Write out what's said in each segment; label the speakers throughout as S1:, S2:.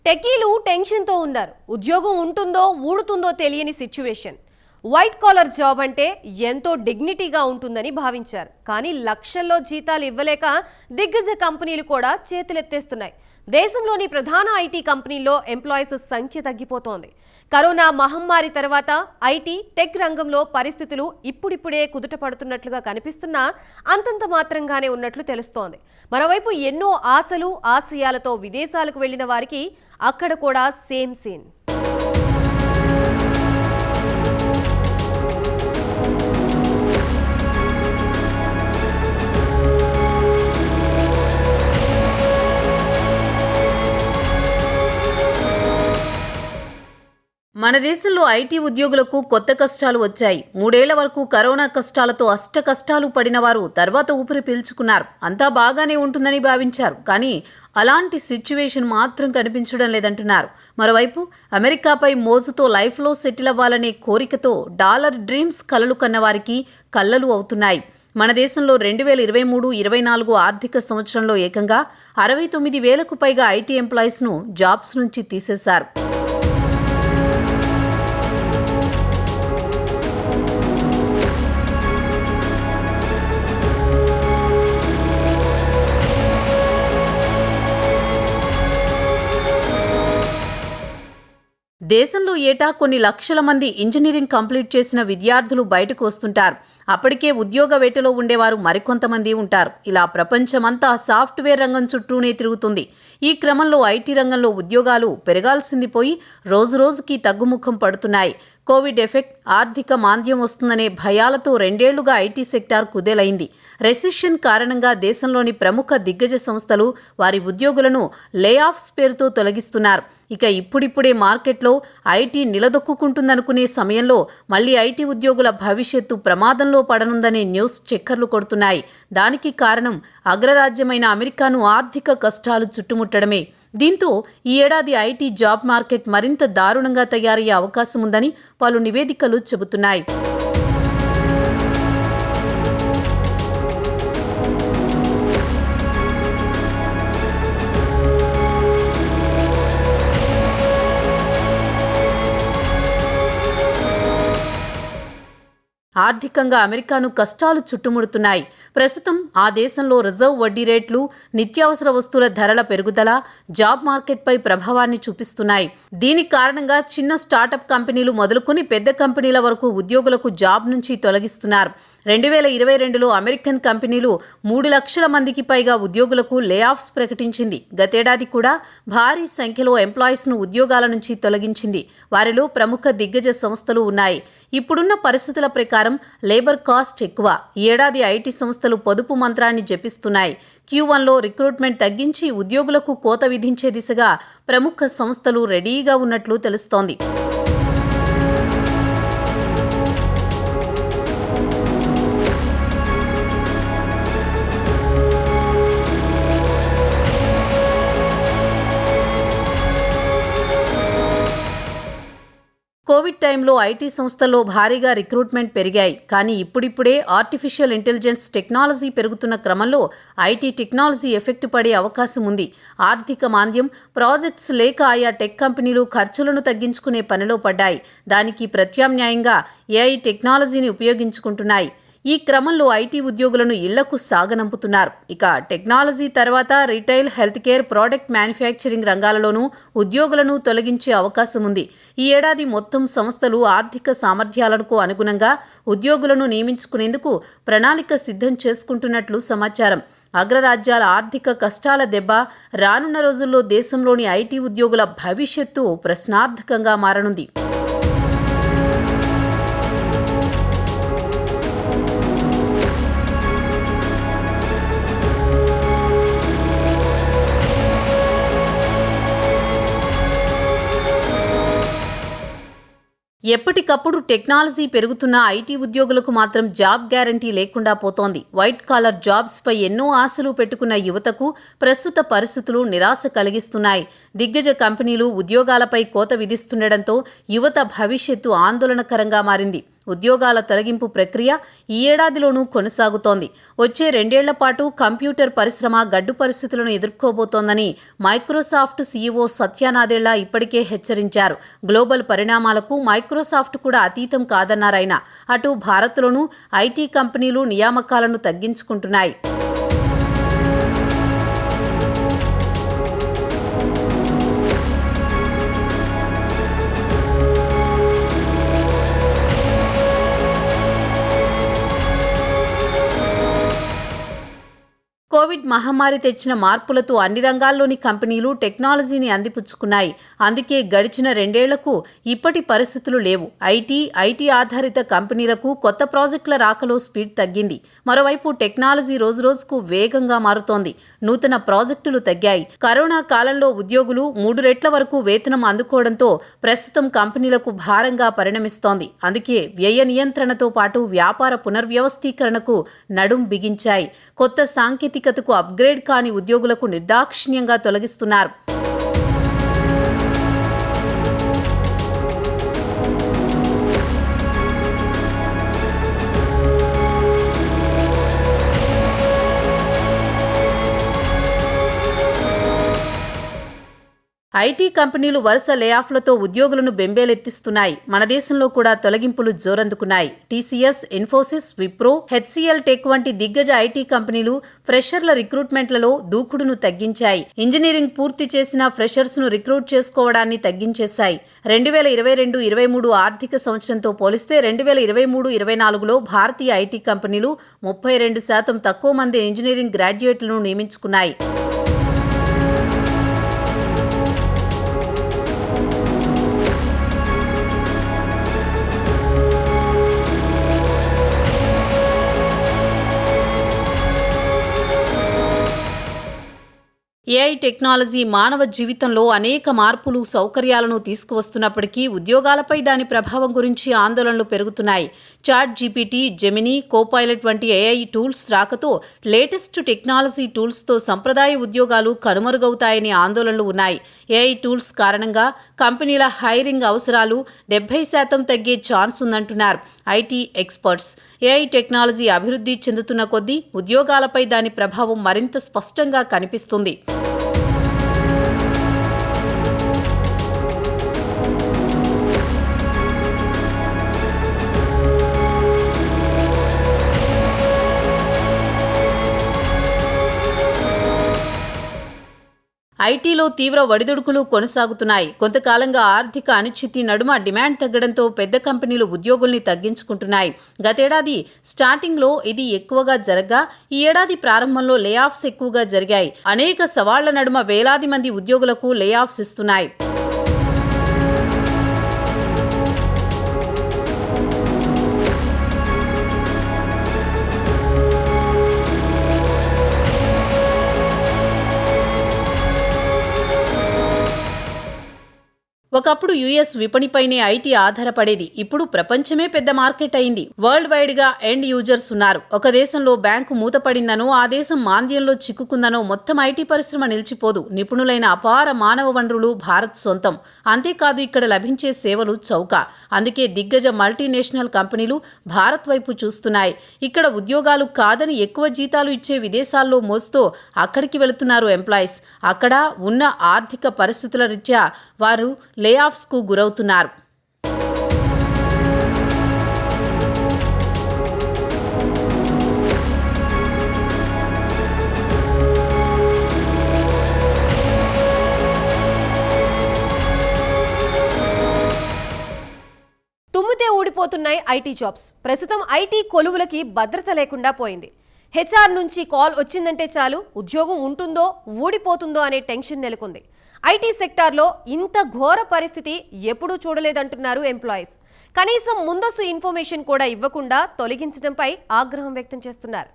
S1: టెకీలు టెన్షన్తో ఉన్నారు. ఉద్యోగం ఉంటుందో ఊడుతుందో తెలియని సిచ్యువేషన్. వైట్ కాలర్ జాబ్ అంటే ఎంతో డిగ్నిటీగా ఉంటుందని భావించారు. కానీ లక్షల్లో జీతాలు ఇవ్వలేక దిగ్గజ కంపెనీలు కూడా చేతులెత్తేస్తున్నాయి. దేశంలోని ప్రధాన ఐటీ కంపెనీల్లో ఎంప్లాయీస్ సంఖ్య తగ్గిపోతోంది. కరోనా మహమ్మారి తర్వాత ఐటీ టెక్ రంగంలో పరిస్థితులు ఇప్పుడిప్పుడే కుదుటపడుతున్నట్లుగా కనిపిస్తున్నా అంతంత మాత్రంగానే ఉన్నట్లు తెలుస్తోంది. మరోవైపు ఎన్నో ఆశలు ఆశయాలతో విదేశాలకు వెళ్లిన వారికి అక్కడ కూడా సేమ్ సీన్.
S2: మన దేశంలో ఐటీ ఉద్యోగులకు కొత్త కష్టాలు వచ్చాయి. 3 ఏళ్ల వరకు కరోనా కష్టాలతో అష్ట కష్టాలు పడిన వారు తర్వాత ఊపిరి పీల్చుకున్నారు. అంతా బాగానే ఉంటుందని భావించారు. కానీ అలాంటి సిచ్యువేషన్ మాత్రం కనిపించడం లేదంటున్నారు. మరోవైపు అమెరికాపై మోజుతో లైఫ్లో సెటిల్ అవ్వాలనే కోరికతో డాలర్ డ్రీమ్స్ కలలు కన్నవారికి కల్లలు అవుతున్నాయి. మన దేశంలో 2023-24 ఆర్థిక సంవత్సరంలో ఏకంగా 69,000కు పైగా ఐటీ ఎంప్లాయీస్ను జాబ్స్ నుంచి తీసేశారు. దేశంలో ఏటా కొన్ని లక్షల మంది ఇంజనీరింగ్ కంప్లీట్ చేసిన విద్యార్థులు బయటకు వస్తుంటారు. అప్పటికే ఉద్యోగ వేటలో ఉండేవారు మరికొంతమంది ఉంటారు. ఇలా ప్రపంచమంతా సాఫ్ట్వేర్ రంగం చుట్టూనే తిరుగుతుంది. ఈ క్రమంలో ఐటీ రంగంలో ఉద్యోగాలు పెరగాల్సింది పోయి రోజురోజుకి తగ్గుముఖం పడుతున్నాయి. కోవిడ్ ఎఫెక్ట్, ఆర్థిక మాంద్యం వస్తుందనే భయాలతో 2 ఏళ్లుగా ఐటీ సెక్టార్ కుదేలైంది. రెసిషన్ కారణంగా దేశంలోని ప్రముఖ దిగ్గజ సంస్థలు వారి ఉద్యోగులను లే ఆఫ్స్ పేరుతో తొలగిస్తున్నారు. ఇక ఇప్పుడిప్పుడే మార్కెట్లో ఐటీ నిలదొక్కుంటుందనుకునే సమయంలో మళ్లీ ఐటీ ఉద్యోగుల భవిష్యత్తు ప్రమాదంలో పడనుందనే న్యూస్ చక్కర్లు కొడుతున్నాయి. దానికి కారణం అగ్రరాజ్యమైన అమెరికాను ఆర్థిక కష్టాలు చుట్టుముట్టడమే. దీంతో ఈ ఏడాది ఐటీ జాబ్ మార్కెట్ మరింత దారుణంగా తయారయ్యే అవకాశం ఉందని పలు నివేదికలు చెబుతున్నాయి. ఆర్థికంగా అమెరికాను కష్టాలు చుట్టుముడుతున్నాయి. ప్రస్తుతం ఆ దేశంలో రిజర్వ్ వడ్డీ రేట్లు, నిత్యావసర వస్తువుల ధరల పెరుగుదల జాబ్ మార్కెట్పై ప్రభావాన్ని చూపిస్తున్నాయి. దీని కారణంగా చిన్న స్టార్టప్ కంపెనీలు మొదలుకొని పెద్ద కంపెనీల వరకు ఉద్యోగులకు జాబ్ నుంచి తొలగిస్తున్నారు. 2022లో అమెరికన్ కంపెనీలు 3 లక్షల మందికి పైగా ఉద్యోగులకు లే ఆఫ్స్ ప్రకటించింది. గతేడాది కూడా భారీ సంఖ్యలో ఎంప్లాయీస్ను ఉద్యోగాల నుంచి తొలగించింది. వారిలో ప్రముఖ దిగ్గజ సంస్థలు ఉన్నాయి. ఇప్పుడున్న పరిస్థితుల ప్రకారం లేబర్ కాస్ట్ ఎక్కువ. ఈ ఏడాది ఐటీ సంస్థలు పొదుపు మంత్రాన్ని జపిస్తున్నాయి. Q1లో రిక్రూట్మెంట్ తగ్గించి ఉద్యోగులకు కోత విధించే దిశగా ప్రముఖ సంస్థలు రెడీగా ఉన్నట్లు తెలుస్తోంది. కోవిడ్ టైంలో ఐటీ సంస్థల్లో భారీగా రిక్రూట్మెంట్ పెరిగాయి. కానీ ఇప్పుడిప్పుడే ఆర్టిఫిషియల్ ఇంటెలిజెన్స్ టెక్నాలజీ పెరుగుతున్న క్రమంలో ఐటీ టెక్నాలజీ ఎఫెక్ట్ పడే అవకాశం ఉంది. ఆర్థిక మాంద్యం, ప్రాజెక్ట్స్ లేక ఆయా టెక్ కంపెనీలు ఖర్చులను తగ్గించుకునే పనిలో పడ్డాయి. దానికి ప్రత్యామ్నాయంగా ఏఐ టెక్నాలజీని ఉపయోగించుకుంటున్నాయి. ఈ క్రమంలో ఐటీ ఉద్యోగులను ఇళ్లకు సాగనంపుతున్నారు. ఇక టెక్నాలజీ తర్వాత retail, health care, product manufacturing రంగాలలోనూ ఉద్యోగులను తొలగించే అవకాశం ఉంది. ఈ ఏడాది మొత్తం సంస్థలు ఆర్థిక సామర్థ్యాలకు అనుగుణంగా ఉద్యోగులను నియమించుకునేందుకు ప్రణాళిక సిద్ధం చేసుకుంటున్నట్లు సమాచారం. అగ్రరాజ్యాల ఆర్థిక కష్టాల దెబ్బ రానున్న రోజుల్లో దేశంలోని ఐటీ ఉద్యోగుల భవిష్యత్తు ప్రశ్నార్థకంగా మారనుంది. ఎప్పటికప్పుడు టెక్నాలజీ పెరుగుతున్న ఐటీ ఉద్యోగులకు మాత్రం జాబ్ గ్యారంటీ లేకుండా పోతోంది. వైట్ కాలర్ జాబ్స్పై ఎన్నో ఆశలు పెట్టుకున్న యువతకు ప్రస్తుత పరిస్థితులు నిరాశ కలిగిస్తున్నాయి. దిగ్గజ కంపెనీలు ఉద్యోగాలపై కోత విధిస్తుండటంతో యువత భవిష్యత్తు ఆందోళనకరంగా మారింది. ఉద్యోగాల తొలగింపు ప్రక్రియ ఈ ఏడాదిలోనూ కొనసాగుతోంది. వచ్చే 2 ఏళ్ల పాటు కంప్యూటర్ పరిశ్రమ గడ్డు పరిస్థితులను ఎదుర్కోబోతోందని మైక్రోసాఫ్ట్ సీఈఓ సత్య నాదెళ్ల ఇప్పటికే హెచ్చరించారు. గ్లోబల్ పరిణామాలకు మైక్రోసాఫ్ట్ కూడా అతీతం కాదన్నారాయన. అటు భారత్లోనూ ఐటీ కంపెనీలు నియామకాలను తగ్గించుకుంటున్నాయి. కోవిడ్ మహమ్మారి తెచ్చిన మార్పులతో అన్ని రంగాల్లోని కంపెనీలు టెక్నాలజీని అందిపుచ్చుకున్నాయి. అందుకే గడిచిన 2 ఏళ్లకు ఇప్పటి పరిస్థితులు లేవు. ఐటీ ఆధారిత కంపెనీలకు కొత్త ప్రాజెక్టుల రాకలో స్పీడ్ తగ్గింది. మరోవైపు టెక్నాలజీ రోజురోజుకు వేగంగా మారుతోంది. నూతన ప్రాజెక్టులు తగ్గాయి. కరోనా కాలంలో ఉద్యోగులు 3 రెట్ల వరకు వేతనం అందుకోవడంతో ప్రస్తుతం కంపెనీలకు భారంగా పరిణమిస్తోంది. అందుకే వ్యయ నియంత్రణతో పాటు వ్యాపార పునర్వ్యవస్థీకరణకు నడుం బిగించాయి. కొత్త సాంకేతికతకు అప్గ్రేడ్ కాని ఉద్యోగులకు నిర్దాక్షిణ్యంగా తొలగిస్తున్నారు. ఐటీ కంపెనీలు వరుస లేఆఫ్లతో ఉద్యోగులను బెంబేలెత్తిస్తున్నాయి. మన దేశంలో కూడా తొలగింపులు జోరందుకున్నాయి. TCS, Infosys, Wipro, HCL tech వంటి దిగ్గజ ఐటీ కంపెనీలు ఫ్రెషర్ల రిక్రూట్మెంట్లలో దూకుడును తగ్గించాయి. ఇంజనీరింగ్ పూర్తి చేసిన ఫ్రెషర్స్ను రిక్రూట్ చేసుకోవడాన్ని తగ్గించేశాయి. 2022-23 ఆర్థిక సంవత్సరంతో పోలిస్తే 2023-24లో భారతీయ ఐటీ కంపెనీలు 32% తక్కువ మంది ఇంజనీరింగ్ గ్రాడ్యుయేట్లను నియమించుకున్నాయి. ఏఐ టెక్నాలజీ మానవ జీవితంలో అనేక మార్పులు, సౌకర్యాలను తీసుకువస్తున్నప్పటికీ ఉద్యోగాలపై దాని ప్రభావం గురించి ఆందోళనలు పెరుగుతున్నాయి. చాట్ జీపీటీ, జెమినీ, కోపైలట్ వంటి ఏఐ టూల్స్ రాకతో లేటెస్ట్ టెక్నాలజీ టూల్స్తో సంప్రదాయ ఉద్యోగాలు కనుమరుగవుతాయని ఆందోళనలు ఉన్నాయి. ఏఐ టూల్స్ కారణంగా కంపెనీల హైరింగ్ అవసరాలు 70% తగ్గే ఛాన్స్ ఉందంటున్నారు ఐటీ ఎక్స్పర్ట్స్. ఏఐ టెక్నాలజీ అభివృద్ధి చెందుతున్న కొద్దీ ఉద్యోగాలపై దాని ప్రభావం మరింత స్పష్టంగా కనిపిస్తుంది. ఐటీలో తీవ్ర ఒడిదుడుకులు కొనసాగుతున్నాయి. కొంతకాలంగా ఆర్థిక అనిశ్చితి నడుమ డిమాండ్ తగ్గడంతో పెద్ద కంపెనీలు ఉద్యోగుల్ని తగ్గించుకుంటున్నాయి. గతేడాది స్టార్టింగ్లో ఇది ఎక్కువగా జరగ్గా ఈ ఏడాది ప్రారంభంలో లేఆఫ్స్ ఎక్కువగా జరిగాయి. అనేక సవాళ్ల నడుమ వేలాది మంది ఉద్యోగులకు లేఆఫ్స్ ఇస్తున్నాయి. ఒకప్పుడు యుఎస్ విపణిపైనే ఐటీ ఆధారపడేది. ఇప్పుడు ప్రపంచమే పెద్ద మార్కెట్ అయింది. వరల్డ్ వైడ్ గా ఎండ్ యూజర్స్ ఉన్నారు. ఒక దేశంలో బ్యాంకు మూతపడిందనో, ఆ దేశం మాంద్యంలో చిక్కుకుందనో మొత్తం ఐటీ పరిశ్రమ నిలిచిపోదు. నిపుణులైన అపార మానవ వనరులు భారత్ సొంతం. అంతేకాదు ఇక్కడ లభించే సేవలు చౌక. అందుకే దిగ్గజ మల్టీనేషనల్ కంపెనీలు భారత్ వైపు చూస్తున్నాయి. ఇక్కడ ఉద్యోగాలు కాదని ఎక్కువ జీతాలు ఇచ్చే విదేశాల్లో మోస్తో అక్కడికి వెళుతున్నారు ఎంప్లాయీస్. అక్కడ ఉన్న ఆర్థిక పరిస్థితుల రీత్యా వారు లేఆఫ్స్కు గురవుతున్నారు.
S1: తుమ్మితే ఊడిపోతున్నాయి ఐటీ జాబ్స్. ప్రస్తుతం ఐటీ కొలువులకి భద్రత లేకుండా పోయింది. హెచ్ఆర్ నుంచి కాల్ వచ్చిందంటే చాలు ఉద్యోగం ఉంటుందో ఊడిపోతుందో అనే టెన్షన్ నెలకొంది. ఐటీ సెక్టార్లో ఇంత ఘోర పరిస్థితి ఎప్పుడూ చూడలేదంటున్నారు ఎంప్లాయీస్. కనీసం ముందస్తు ఇన్ఫర్మేషన్ కూడా ఇవ్వకుండా తొలగించడంపై ఆగ్రహం వ్యక్తం చేస్తున్నారు.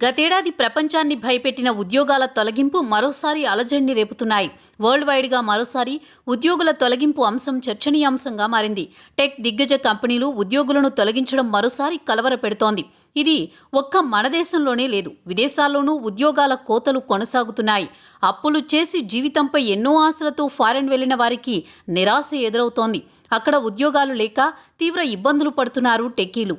S2: గతేడాది ప్రపంచాన్ని భయపెట్టిన ఉద్యోగాల తొలగింపు మరోసారి అలజడిని రేపుతున్నాయి. వరల్డ్ వైడ్గా మరోసారి ఉద్యోగుల తొలగింపు అంశం చర్చనీయాంశంగా మారింది. టెక్ దిగ్గజ కంపెనీలు ఉద్యోగులను తొలగించడం మరోసారి కలవరపెడుతోంది. ఇది ఒక్క మన దేశంలోనే లేదు, విదేశాల్లోనూ ఉద్యోగాల కోతలు కొనసాగుతున్నాయి. అప్పులు చేసి జీవితంపై ఎన్నో ఆశలతో ఫారెన్ వెళ్లిన వారికి నిరాశ ఎదురవుతోంది. అక్కడ ఉద్యోగాలు లేక తీవ్ర ఇబ్బందులు పడుతున్నారు టెక్కీలు.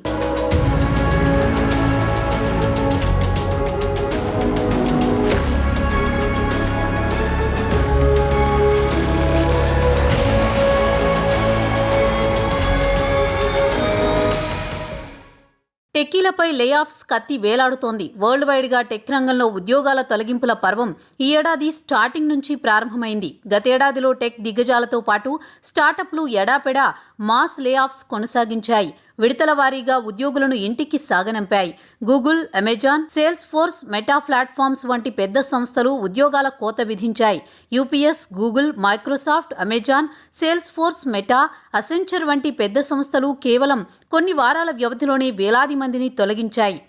S2: టెక్కీలపై లేఆఫ్స్ కత్తి వేలాడుతోంది. వరల్డ్ వైడ్గా టెక్ రంగంలో ఉద్యోగాల తొలగింపుల పర్వం ఈ ఏడాది స్టార్టింగ్ నుంచి ప్రారంభమైంది. గతేడాదిలో టెక్ దిగ్గజాలతో పాటు స్టార్టప్లు ఎడాపెడా మాస్ లేఆఫ్స్ కొనసాగించాయి. విడతల వారీగా ఉద్యోగులను ఇంటికి సాగనంపాయి. Google, Amazon, Salesforce, Meta platforms వంటి పెద్ద సంస్థలు ఉద్యోగాల కోత విధించాయి. UPS, Google, Microsoft, Amazon, Salesforce, Meta, Accenture వంటి పెద్ద సంస్థలు కేవలం కొన్ని వారాల వ్యవధిలోనే వేలాది మందిని తొలగించాయి.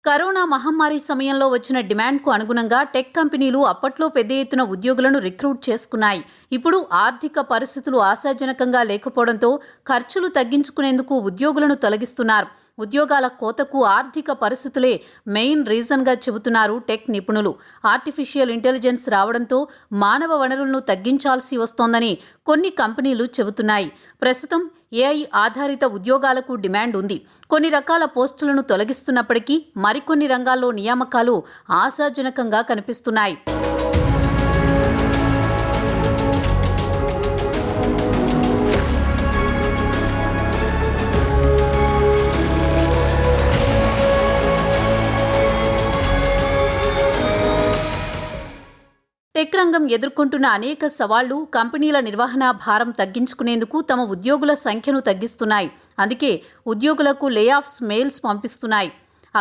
S2: కరోనా మహమ్మారి సమయంలో వచ్చిన డిమాండ్కు అనుగుణంగా టెక్ కంపెనీలు అప్పట్లో పెద్ద ఎత్తున ఉద్యోగులను రిక్రూట్ చేసుకున్నాయి. ఇప్పుడు ఆర్థిక పరిస్థితులు ఆశాజనకంగా లేకపోవడంతో ఖర్చులు తగ్గించుకునేందుకు ఉద్యోగులను తొలగిస్తున్నారు. ఉద్యోగాల కోతకు ఆర్థిక పరిస్థితులే మెయిన్ రీజన్గా చెబుతున్నారు టెక్ నిపుణులు. ఆర్టిఫిషియల్ ఇంటెలిజెన్స్ రావడంతో మానవ వనరులను తగ్గించాల్సి వస్తోందని కొన్ని కంపెనీలు చెబుతున్నాయి. ప్రస్తుతం ఏఐ ఆధారిత ఉద్యోగాలకు డిమాండ్ ఉంది. కొన్ని రకాల పోస్టులను తొలగిస్తున్నప్పటికీ మరికొన్ని రంగాల్లో నియామకాలు ఆశాజనకంగా కనిపిస్తున్నాయి. టెక్ రంగం ఎదుర్కొంటున్న అనేక సవాళ్లు కంపెనీల నిర్వహణ భారం తగ్గించుకునేందుకు తమ ఉద్యోగుల సంఖ్యను తగ్గిస్తున్నాయి. అందుకే ఉద్యోగులకు లేఆఫ్స్ మెయిల్స్ పంపిస్తున్నాయి.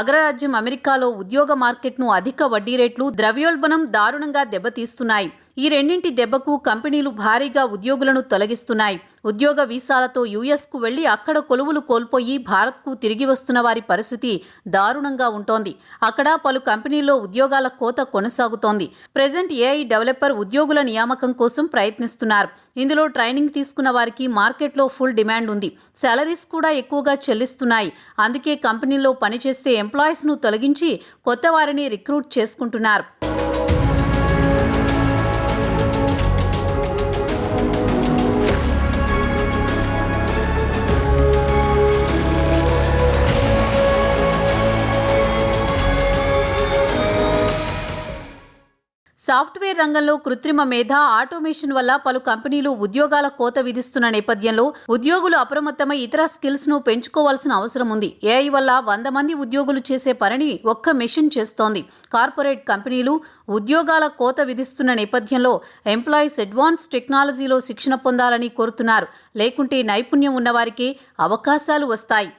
S2: అగ్రరాజ్యం అమెరికాలో ఉద్యోగ మార్కెట్ను అధిక వడ్డీ రేట్లు, ద్రవ్యోల్బణం దారుణంగా దెబ్బతీస్తున్నాయి. ఈ రెండింటి దెబ్బకు కంపెనీలు భారీగా ఉద్యోగులను తొలగిస్తున్నాయి. ఉద్యోగ వీసాలతో యుఎస్కు వెళ్లి అక్కడ కొలువులు కోల్పోయి భారత్కు తిరిగి వస్తున్న వారి పరిస్థితి దారుణంగా ఉంటోంది. అక్కడ పలు కంపెనీల్లో ఉద్యోగాల కోత కొనసాగుతోంది. ప్రెజెంట్ ఏఐ డెవలపర్ ఉద్యోగుల నియామకం కోసం ప్రయత్నిస్తున్నారు. ఇందులో ట్రైనింగ్ తీసుకున్న వారికి మార్కెట్లో ఫుల్ డిమాండ్ ఉంది. సాలరీస్ కూడా ఎక్కువగా చెల్లిస్తున్నాయి. అందుకే కంపెనీల్లో పనిచేస్తే ఎంప్లాయీస్ను తొలగించి కొత్త వారిని రిక్రూట్ చేసుకుంటున్నారు. సాఫ్ట్వేర్ రంగంలో కృత్రిమ మేధ, ఆటోమేషన్ వల్ల పలు కంపెనీలు ఉద్యోగాల కోత విధిస్తున్న నేపథ్యంలో ఉద్యోగులు అప్రమత్తమై ఇతర స్కిల్స్ను పెంచుకోవాల్సిన అవసరం ఉంది. ఏఐ వల్ల 100 మంది ఉద్యోగులు చేసే పనిని ఒక్క మెషిన్ చేస్తోంది. కార్పొరేట్ కంపెనీలు ఉద్యోగాల కోత విధిస్తున్న నేపథ్యంలో ఎంప్లాయీస్ అడ్వాన్స్ టెక్నాలజీలో శిక్షణ పొందాలని కోరుతున్నారు. లేకుంటే నైపుణ్యం ఉన్నవారికి అవకాశాలు వస్తాయి.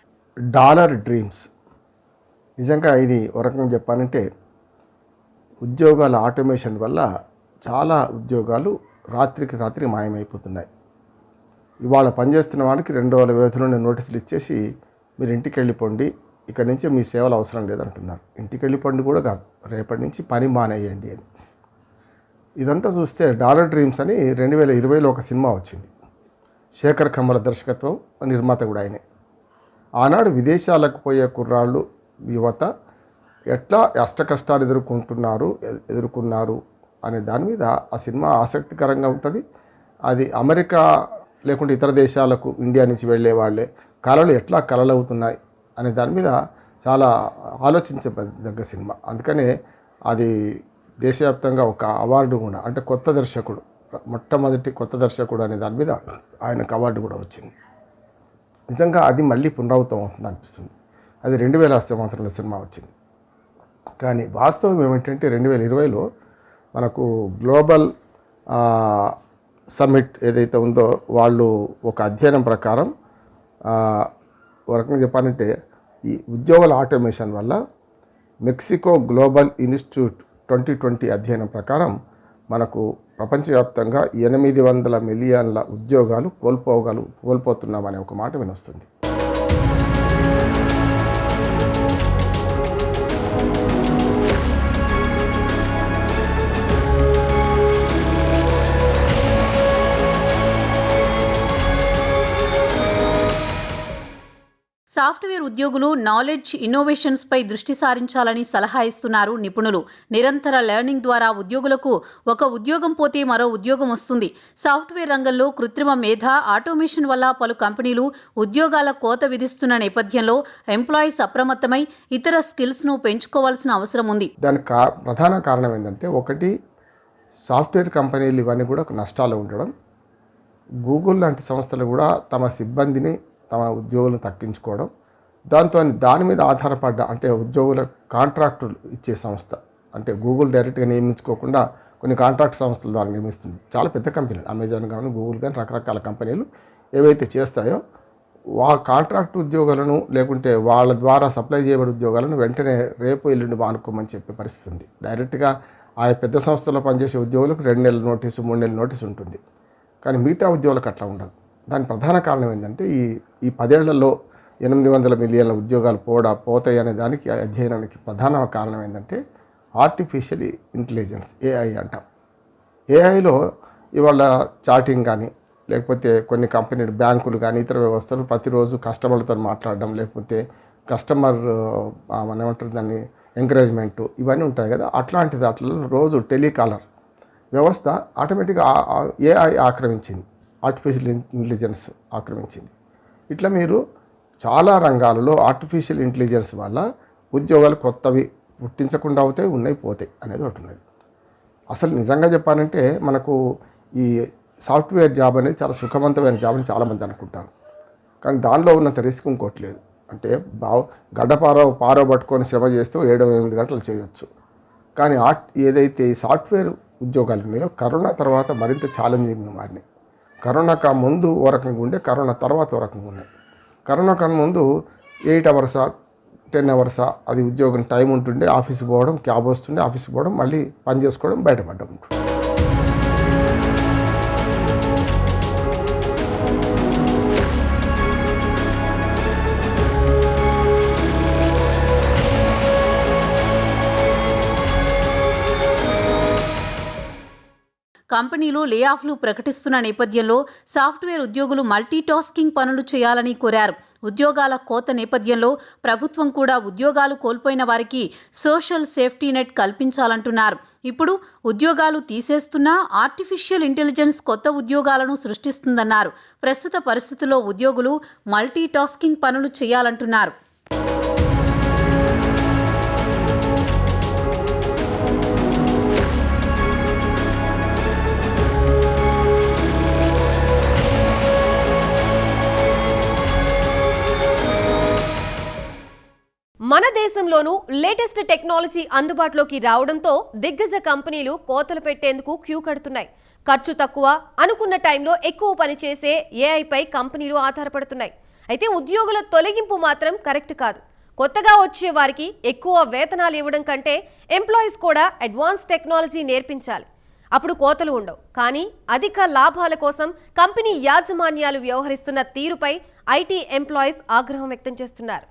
S3: డాలర్ డ్రీమ్స్ నిజంగా ఇది ఒక రకంగా చెప్పాలంటే ఉద్యోగాల ఆటోమేషన్ వల్ల చాలా ఉద్యోగాలు రాత్రికి రాత్రి మాయమైపోతున్నాయి. ఇవాళ పనిచేస్తున్న వాళ్ళకి 2 రోజుల వ్యవధిలోనే నోటీసులు ఇచ్చేసి మీరు ఇంటికి వెళ్ళిపోండి, ఇక్కడి నుంచి మీ సేవలు అవసరం లేదంటున్నారు. ఇంటికి వెళ్ళిపోండి కూడా కాదు, రేపటి నుంచి పని మానేయండి అని. ఇదంతా చూస్తే డాలర్ డ్రీమ్స్ అని 2020లో ఒక సినిమా వచ్చింది. శేఖర్ కమల దర్శకత్వం, నిర్మాత కూడా ఆయనే. ఆనాడు విదేశాలకు పోయే కుర్రాళ్ళు, యువత ఎట్లా అష్టకష్టాలు ఎదుర్కొన్నారు అనే దాని మీద ఆ సినిమా ఆసక్తికరంగా ఉంటుంది. అది అమెరికా లేకుంటే ఇతర దేశాలకు ఇండియా నుంచి వెళ్ళే వాళ్ళే కళలు ఎట్లా కళలవుతున్నాయి అనే దాని మీద చాలా ఆలోచించదగ్గ సినిమా. అందుకనే అది దేశవ్యాప్తంగా ఒక అవార్డు కూడా, అంటే కొత్త దర్శకుడు, మొట్టమొదటి కొత్త దర్శకుడు అనే దాని మీద ఆయనకు అవార్డు కూడా వచ్చింది. నిజంగా అది మళ్ళీ పునరావృతం అవుతుంది అనిపిస్తుంది. అది 2000 సంవత్సరంలో సినిమా వచ్చింది. కానీ వాస్తవం ఏమిటంటే 2020లో మనకు గ్లోబల్ సమ్మిట్ ఏదైతే ఉందో వాళ్ళు ఒక అధ్యయనం ప్రకారం ఒక రకంగా చెప్పాలంటే ఈ ఉద్యోగాల ఆటోమేషన్ వల్ల మెక్సికో గ్లోబల్ ఇన్స్టిట్యూట్ 2020 అధ్యయనం ప్రకారం మనకు ప్రపంచవ్యాప్తంగా 800 మిలియన్ల ఉద్యోగాలు కోల్పోతున్నామనే ఒక మాట వినొస్తుంది.
S2: సాఫ్ట్వేర్ ఉద్యోగులు నాలెడ్జ్ ఇన్నోవేషన్స్ పై దృష్టి సారించాలని సలహా ఇస్తున్నారు నిపుణులు. నిరంతర లెర్నింగ్ ద్వారా ఉద్యోగులకు ఒక ఉద్యోగం పోతే మరో ఉద్యోగం వస్తుంది. సాఫ్ట్వేర్ రంగంలో కృత్రిమ మేధ, ఆటోమేషన్ వల్ల పలు కంపెనీలు ఉద్యోగాల కోత విధిస్తున్న నేపథ్యంలో ఎంప్లాయీస్ అప్రమత్తమై ఇతర స్కిల్స్ను పెంచుకోవాల్సిన అవసరం ఉంది.
S3: దానికి ప్రధాన కారణం ఏంటంటే, ఒకటి సాఫ్ట్వేర్ కంపెనీలు ఇవన్నీ కూడా నష్టాలు ఉండడం, గూగుల్ లాంటి సంస్థలు కూడా తమ సిబ్బందిని తమ ఉద్యోగులను తగ్గించుకోవడం, దాని మీద ఆధారపడ్డ అంటే ఉద్యోగుల కాంట్రాక్టులు ఇచ్చే సంస్థ, అంటే గూగుల్ డైరెక్ట్గా నియమించుకోకుండా కొన్ని కాంట్రాక్ట్ సంస్థల ద్వారా నియమిస్తుంది. చాలా పెద్ద కంపెనీలు, అమెజాన్ కానీ గూగుల్ కానీ రకరకాల కంపెనీలు ఏవైతే చేస్తాయో ఆ కాంట్రాక్ట్ ఉద్యోగాలను లేకుంటే వాళ్ళ ద్వారా సప్లై చేయబడే ఉద్యోగాలను వెంటనే రేపు ఎల్లుండి మానుకోమని చెప్పే పరిస్థితి ఉంది. డైరెక్ట్గా ఆ పెద్ద సంస్థలో పనిచేసే ఉద్యోగులకు 2 నెలల నోటీసు 3 నెలల నోటీసు ఉంటుంది. కానీ మిగతా ఉద్యోగులకు అట్లా ఉండదు. దాని ప్రధాన కారణం ఏంటంటే, ఈ 10 ఏళ్లలో 800 మిలియన్ల ఉద్యోగాలు పోతాయి అనే దానికి అధ్యయనానికి ప్రధాన కారణం ఏంటంటే ఆర్టిఫిషియల్ ఇంటెలిజెన్స్, ఏఐ అంటాం. ఏఐలో ఇవాళ చాటింగ్ కానీ లేకపోతే కొన్ని కంపెనీలు, బ్యాంకులు కానీ ఇతర వ్యవస్థలు ప్రతిరోజు కస్టమర్లతో మాట్లాడడం, లేకపోతే కస్టమర్ మనం ఏమంటారు దాన్ని ఎంకరేజ్మెంటు, ఇవన్నీ ఉంటాయి కదా. అట్లాంటిది అట్లా రోజు టెలికాలర్ వ్యవస్థ ఆటోమేటిక్గా ఏఐ ఆక్రమించింది, ఆర్టిఫిషియల్ ఇంటెలిజెన్స్ ఆక్రమించింది. ఇట్లా మీరు చాలా రంగాలలో ఆర్టిఫిషియల్ ఇంటెలిజెన్స్ వల్ల ఉద్యోగాలు కొత్తవి పుట్టించకుండా అవుతాయి, ఉన్నాయి పోతాయి అనేది ఒకటి ఉన్నది. అసలు నిజంగా చెప్పాలంటే మనకు ఈ సాఫ్ట్వేర్ జాబ్ అనేది చాలా సుఖవంతమైన జాబ్ అని చాలామంది అనుకుంటారు. కానీ దానిలో ఉన్నంత రిస్క్ ఇంకోటి లేదు. అంటే పారో పట్టుకొని శ్రమ చేస్తూ 7-8 గంటలు చేయొచ్చు. కానీ ఏదైతే ఈ సాఫ్ట్వేర్ ఉద్యోగాలు ఉన్నాయో కరోనా తర్వాత మరింత ఛాలెంజింగ్గా మారినాయి. కరోనాకు ముందు ఓ రకంగా ఉండే, కరోనా తర్వాత ఓ రకంగా ఉన్నాయి. కరోనా కన్నా ముందు 8 అవర్సా 10 అవర్సా అది ఉద్యోగం టైం ఉంటుండే, ఆఫీస్కి పోవడం, క్యాబ్ వస్తుండే, ఆఫీస్కి పోవడం, మళ్ళీ పని చేసుకోవడం, బయటపడడం ఉంటుంది.
S2: కంపెనీలు లేఆఫ్లు ప్రకటిస్తున్న నేపథ్యంలో సాఫ్ట్వేర్ ఉద్యోగులు మల్టీటాస్కింగ్ పనులు చేయాలని కోరారు. ఉద్యోగాల కోత నేపథ్యంలో ప్రభుత్వం కూడా ఉద్యోగాలు కోల్పోయిన వారికి సోషల్ సేఫ్టీ నెట్ కల్పించాలంటున్నారు. ఇప్పుడు ఉద్యోగాలు తీసేస్తున్నా ఆర్టిఫిషియల్ ఇంటెలిజెన్స్ కొత్త ఉద్యోగాలను సృష్టిస్తుందన్నారు. ప్రస్తుత పరిస్థితుల్లో ఉద్యోగులు మల్టీటాస్కింగ్ పనులు చేయాలంటున్నారు.
S1: మన దేశంలోనూ లేటెస్ట్ టెక్నాలజీ అందుబాటులోకి రావడంతో దిగ్గజ కంపెనీలు కోతలు పెట్టేందుకు క్యూ కడుతున్నాయి. ఖర్చు తక్కువ, అనుకున్న టైంలో ఎక్కువ పనిచేసే ఏఐపై కంపెనీలు ఆధారపడుతున్నాయి. అయితే ఉద్యోగుల తొలగింపు మాత్రం కరెక్ట్ కాదు. కొత్తగా వచ్చే వారికి ఎక్కువ వేతనాలు ఇవ్వడం కంటే ఎంప్లాయీస్ కూడా అడ్వాన్స్ టెక్నాలజీ నేర్పించాలి. అప్పుడు కోతలు ఉండవు. కానీ అధిక లాభాల కోసం కంపెనీ యాజమాన్యాలు వ్యవహరిస్తున్న తీరుపై ఐటీ ఎంప్లాయీస్ ఆగ్రహం వ్యక్తం చేస్తున్నారు.